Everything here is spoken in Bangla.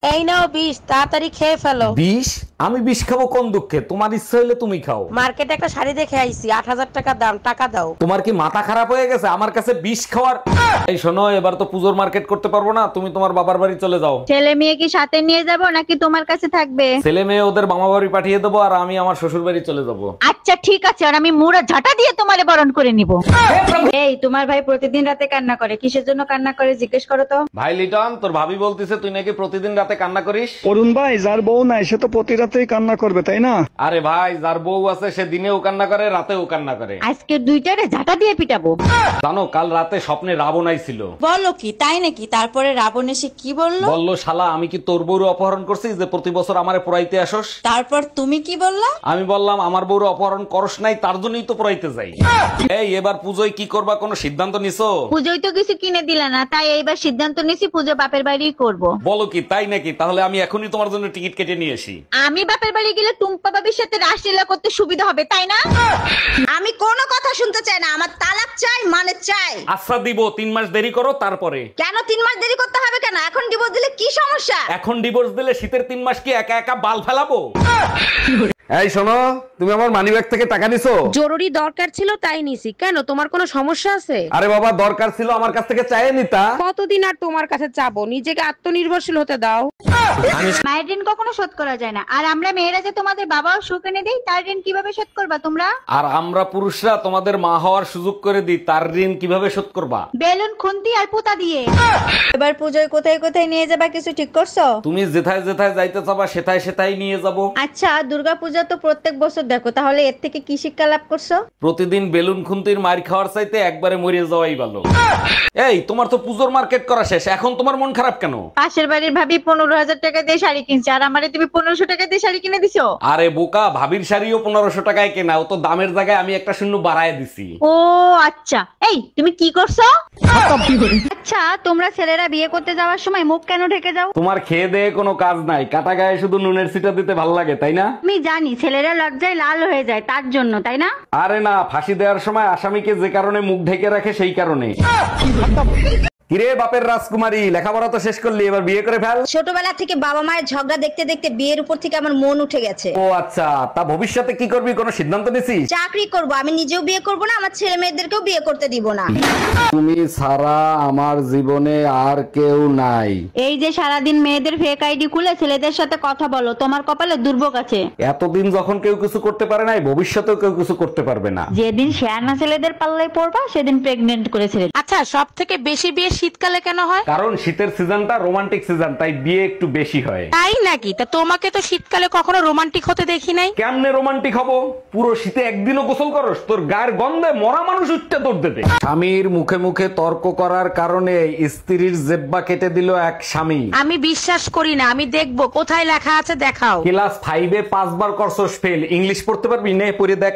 এই নাও বিষ, তাড়াতাড়ি খেয়ে ফেলো। বিষ? আমি বিষ খাবো কোন দুঃখে? তোমার ইচ্ছা হইলে তুমি খাও। মার্কেটে একটা শাড়ি দেখে আইছি, ৮,০০০ টাকা দাম, টাকা দাও। তোমার কি মাথা খারাপ হয়ে গেছে আমার কাছে বিষ খাওয়ার? এই শোনো, এবার তো পুজোর মার্কেট করতে পারবো না, তুমি তোমার বাবার বাড়ি চলে যাও। ছেলে মেয়ে কি সাথে নিয়ে যাব নাকি তোমার কাছে থাকবে? ছেলে মেয়ে ওদের মামা বাড়ি পাঠিয়ে দেবো, আর আমি আমার শ্বশুর বাড়ি চলে যাবো। আচ্ছা ঠিক আছে, আর আমি মুড়া ঝাঁটা দিয়ে তোমারে বরণ করে নিব। এই তোমার ভাই প্রতিদিন রাতে কান্না করে, কিসের জন্য কান্না করে জিজ্ঞেস করো তো। ভাই লিটন, তোর ভাবি বলতিছে তুই নাকি প্রতিদিন রাতে কান্না করিস। অরুণ ভাই, যার বউ নাই সে তো প্রতি রাতেই কান্না করবে, তাই না? আরে ভাই, যার বউ আছে সে দিনেও কান্না করে, রাতেও কান্না করে। আজকে দুইটারে ঝাঁটা দিয়ে পিটাবো। জানো, কাল রাতে স্বপ্নে রাবণ আইছিল। বলো কি, তাই নাকি? তারপরে রাবণ এসে কি বললো? বললো, শালা আমি কি তোর বউর অপহরণ করছি যে প্রতি বছর আমারে পোড়াইতে আসোস? তারপর তুমি কি বললা? আমি বললাম, আমার বউর অপহরণ করস নাই, তার জন্যই তো পোড়াইতে যাই। এই এবার পুজোয় কি করবা, কোনো সিদ্ধান্ত নিছো? পুজোয় তো কিছু কিনে দিলা না, তাই এইবার সিদ্ধান্ত নিছি পুজো বাপের বাড়িই করব। বলো কি, তাই নাকি? তাহলে আমি এখনই তোমার জন্য টিকিট কেটে নিয়ে আসি। আমি বাপের বাড়ি গেলে টুম্পা বাবির সাথে রাসলীলা করতে সুবিধা হবে, তাই না? আমি কোনো কথা শুনতে চাই না, আমার তালাক চাই, মানে চাই। আচ্ছা দিব, 3 মাস দেরি করো তারপরে। কেন 3 মাস দেরি করতে হবে? কেন এখন ডিভোর্স দিলে কি সমস্যা? এখন ডিভোর্স দিলে শীতের 3 মাস কি একা একা বাল ফেলাবো? এই শোনো, তুমি আমার মানিব্যাগ থেকে টাকা নিছো? জরুরি দরকার ছিল তাই নিছি। কেন, তোমার কোনো সমস্যা আছে? আরে বাবা, দরকার ছিল আমার কাছ থেকে চাইয়ে নিতা। কতদিন আর তোমার কাছে চাবো? নিজেকে আত্মনির্ভরশীল হতে দাও। মায়ের ঋণ কখনো শোধ করা যায় না, আর আমরা মেয়েরা যে তোমাদের বাবাও সুখ এনে দেই, তার ঋণ কিভাবে শোধ করবা তোমরা? আর আমরা পুরুষরা তোমাদের মা হওয়ার সুযোগ করে দিই, তার ঋণ কিভাবে শোধ করবা? বেলুন, খুন্তি আর পুতা দিয়ে। এবার পুজোয় কোথায় কোথায় নিয়ে যাবা কিছু ঠিক করছো? তুমি যেথায় যেথায় যাইতে চাবা সেথায় সেথায় নিয়ে যাব। আচ্ছা, দুর্গাপূজা তো প্রত্যেক বছর দেখো, তাহলে এর থেকে কি শিক্ষা লাভ করছো? প্রতিদিন বেলুন খুন্তির মার খাওয়ার চাইতে একবারে মরে যাওয়াই ভালো। এই তোমার তো পুজোর মার্কেট করা শেষ, এখন তোমার মন খারাপ কেন? পাশের বাড়ির ভাবি 15,000 টাকা দিয়ে শাড়ি কিনছে, আর আমারে তুমি 1500 টাকা দিয়ে শাড়ি কিনে দিছো। আরে বোকা, ভাবির শাড়িও 1500 টাকায় কেনা, ও তো দামের জায়গায় আমি একটা শূন্য বাড়ায় দিছি। ও আচ্ছা, এই তুমি কি করছো? আচ্ছা, তোমরা ছেলেরা বিয়ে করতে যাওয়ার সময় মুখ কেন ঢেকে যাও? তোমার খেয়ে দেয়ে কোনো কাজ নাই, কাটা গায়ে শুধু নুনের ছিটা দিতে ভাল লাগে, তাই না? আমি জানি ছেলেরা লজ্জায় লাল হয়ে যায়, তার জন্য, তাই না? আরে না, ফাঁসি দেওয়ার সময় আসামিকে যে কারণে মুখ ঢেকে রাখে সেই কারণে। কিরে বাপের রাজকুমারী, লেখাপড়া তো শেষ করলি, এবার বিয়ে করে ফেল। ছোটবেলা থেকে বাবা মায়ের ঝগড়া দেখতে দেখতে বিয়ের উপর থেকে আমার মন উঠে গেছে। ও আচ্ছা, তা ভবিষ্যতে কি করবি, কোনো সিদ্ধান্ত নিছিস? চাকরি করব, আমি নিজেও বিয়ে করব না, আমার ছেলে মেয়েদেরকেও বিয়ে করতে দিব না। তুমি ছাড়া আমার জীবনে আর কেউ নাই। এই যে সারাদিন মেয়েদের ফেক আইডি খুলে ছেলেদের সাথে কথা বলো, তোমার কপালে দুর্ভোগ আছে। এতদিন যখন কেউ কিছু করতে পারে নাই, ভবিষ্যতেও কেউ কিছু করতে পারবে না। যেদিন শেয়ানা ছেলেদের পাল্লায় পড়বা সেদিন প্রেগনেন্ট করেছিল। আচ্ছা, সব থেকে বেশি বিয়ে শীতকালে কেন হয়? কারণ শীতের সিজনটা রোমান্টিক সিজন, তাই বিয়ে একটু বেশি হয়। তাই নাকি? তা তোমাকে তো শীতকালে কখনো রোমান্টিক হতে দেখি নাই। কেমনে রোমান্টিক হবো? পুরো শীতে একদিনও গোসল করস? তোর গায়ের গন্ধে মরা মানুষ উঠতে দৌড় দেবে। স্বামীর মুখে মুখে তর্ক করার কারণে স্ত্রীর জেব্বা কেটে দিল এক স্বামী। আমি বিশ্বাস করি না, আমি দেখবো কোথায় লেখা আছে, দেখাও। ক্লাস 5-এ 5 বার করছস ফেল, ইংলিশ পড়তে পারবি? নে পড়ে দেখ।